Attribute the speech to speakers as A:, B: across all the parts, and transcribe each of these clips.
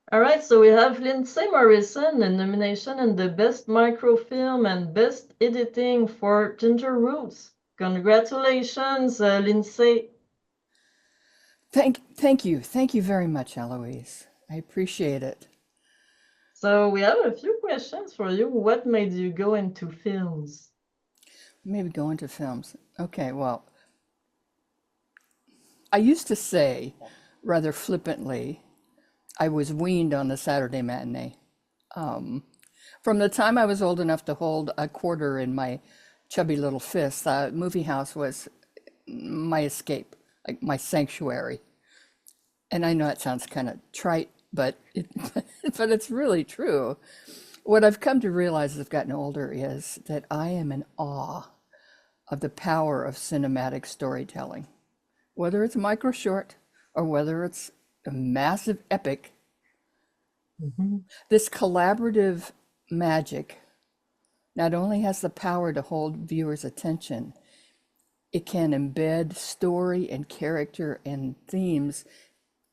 A: All right, so we have Lindsey Morrison, a nomination in the Best Microfilm and Best Editing for Ginger Roots. Congratulations, Lindsey.
B: Thank you. Thank you very much, Eloise. I appreciate it.
A: So we have a few questions for you. What made you go into films?
B: Maybe go into films. Okay, well, I used to say rather flippantly, I was weaned on the Saturday matinee. Um, from the time I was old enough to hold a quarter in my chubby little fist, the movie house was my escape, like my sanctuary. And I know it sounds kind of trite, but it's really true. What I've come to realize as I've gotten older is that I am in awe of the power of cinematic storytelling, whether it's micro short or whether it's a massive epic.
A: Mhm.
B: This collaborative magic not only has the power to hold viewers' attention, it can embed story and character and themes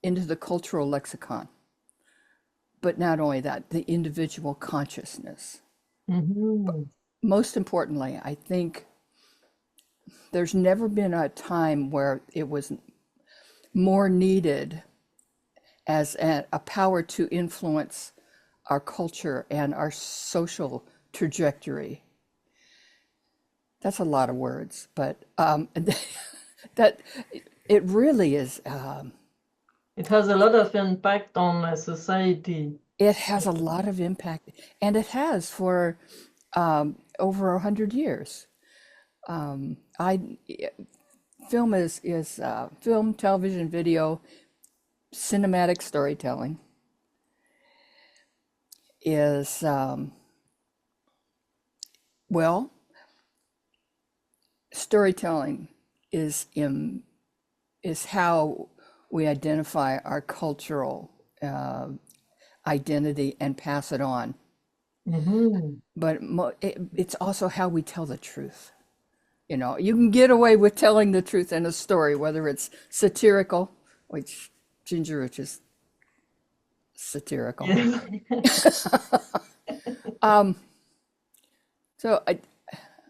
B: into the cultural lexicon. But not only that, the individual consciousness.
A: Mhm.
B: Most importantly, I think there's never been a time where it was more needed as a power to influence our culture and our social trajectory. That's a lot of words, but that it really is.
A: It has a lot of impact on society.
B: It has a lot of impact, and it has for over 100 years. I film is film, television, video, cinematic storytelling is well, storytelling is in is how we identify our cultural identity and pass it on.
A: Mhm.
B: But it's also how we tell the truth. You know, you can get away with telling the truth in a story, whether it's satirical, which Ginger Roots is satirical.
A: Yes.
B: So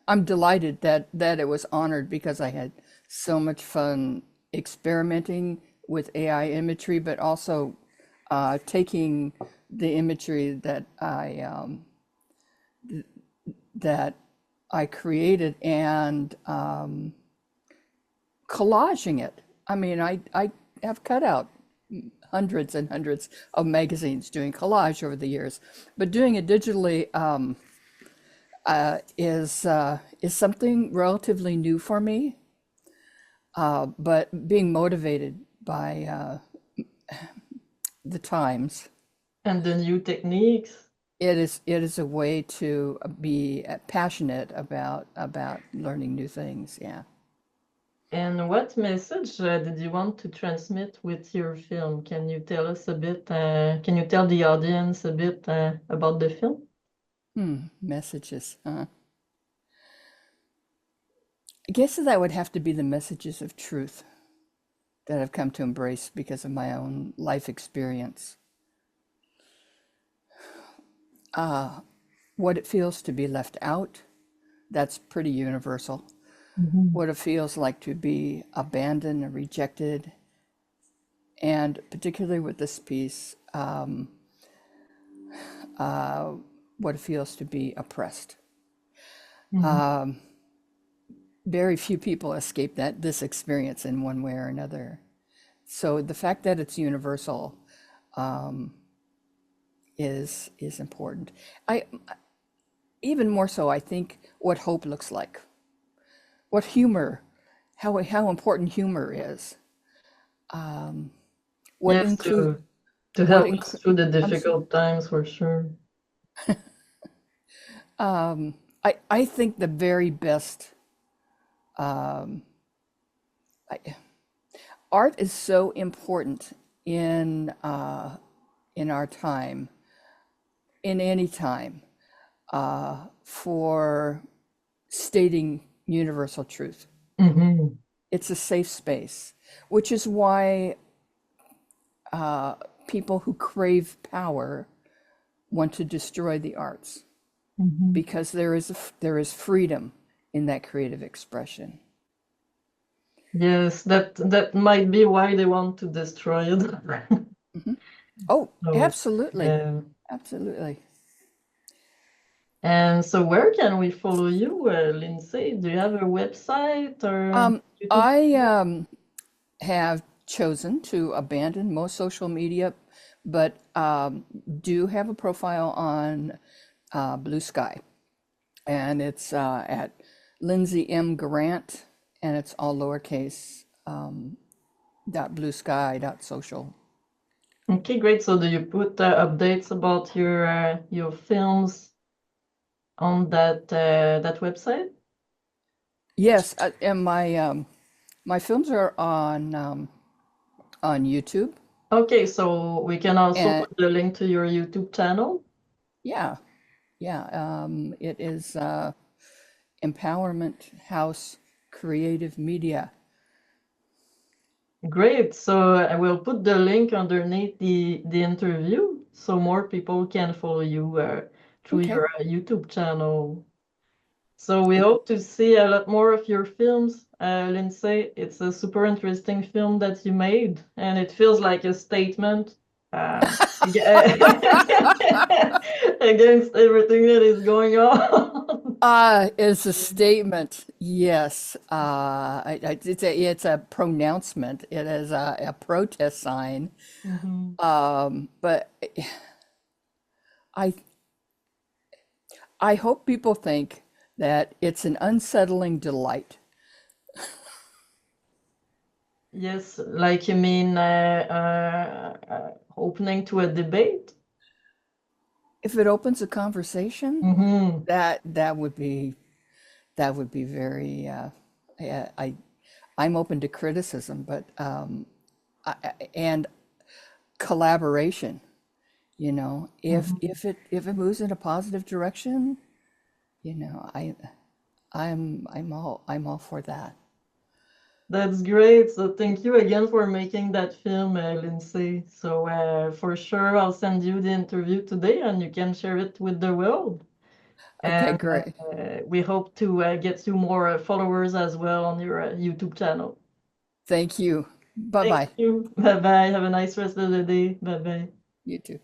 B: I'm delighted that it was honored because I had so much fun experimenting with AI imagery, but also taking the imagery that I created and collaging it. I mean, I have cut out hundreds and hundreds of magazines doing collage over the years, but doing it digitally is something relatively new for me. But being motivated by the times,
A: And the new techniques.
B: it is a way to be passionate about learning new things. Yeah.
A: And what message did you want to transmit with your film? Can you tell us a bit, can you tell the audience a bit about the film?
B: Messages. I guess that would have to be the messages of truth that I've come to embrace because of my own life experience. What it feels to be left out, that's pretty universal.
A: Mhm.
B: What it feels like to be abandoned and rejected, and particularly with this piece, what it feels to be oppressed.
A: Mhm.
B: Very few people escape this experience in one way or another. So the fact that it's universal is important. I even more so, I think what hope looks like, what humor, how important humor is, what
A: Yes,
B: include
A: to
B: what
A: help us
B: include.
A: through the
B: I'm sorry.
A: difficult times for sure.
B: I think the very best art is so important in our time, in any time, for stating universal truth. It's a safe space, which is why people who crave power want to destroy the arts
A: Mhm.
B: because there is freedom in that creative expression.
A: Yes, that might be why they want to destroy it.
B: Mhm. Oh,
A: So,
B: absolutely.
A: yeah.
B: Absolutely.
A: And so where can we follow you, Lindsay? Do you have a website or YouTube?
B: I have chosen to abandon most social media, but do have a profile on Blue Sky, and it's at Lindsay M. Grant, and it's all lowercase, dot blue sky dot social.
A: Okay, great. So do you put updates about your films on that website?
B: Yes, and my films are on YouTube,
A: Okay, so we can also
B: and
A: put the link to your YouTube channel.
B: yeah, yeah, it is Empowerment House Creative Media.
A: Great. So I will put the link underneath the interview so more people can follow you through
B: Okay.
A: your YouTube channel. So we hope to see a lot more of your films, Lindsay. It's a super interesting film that you made, and it feels like a statement ag- against everything that is going on.
B: Is a statement. Yes. It's a pronouncement. It is a protest sign.
A: Mhm.
B: But I I hope people think that it's an unsettling delight.
A: Yes, like you mean opening to a debate?
B: If it opens a conversation,
A: Hmm.
B: that that would be very. I'm open to criticism, but and collaboration. You know,
A: Hmm.
B: if it moves in a positive direction, I'm all for that.
A: That's great. So thank you again for making that film, Lindsay. So for sure, I'll send you the interview today, and you can share it with the world.
B: Okay,
A: And
B: great.
A: we hope to get you more followers as well on your YouTube channel.
B: Thank you. Bye
A: Thank
B: bye.
A: you. Bye bye. Have a nice rest of the day. Bye bye.
B: You too.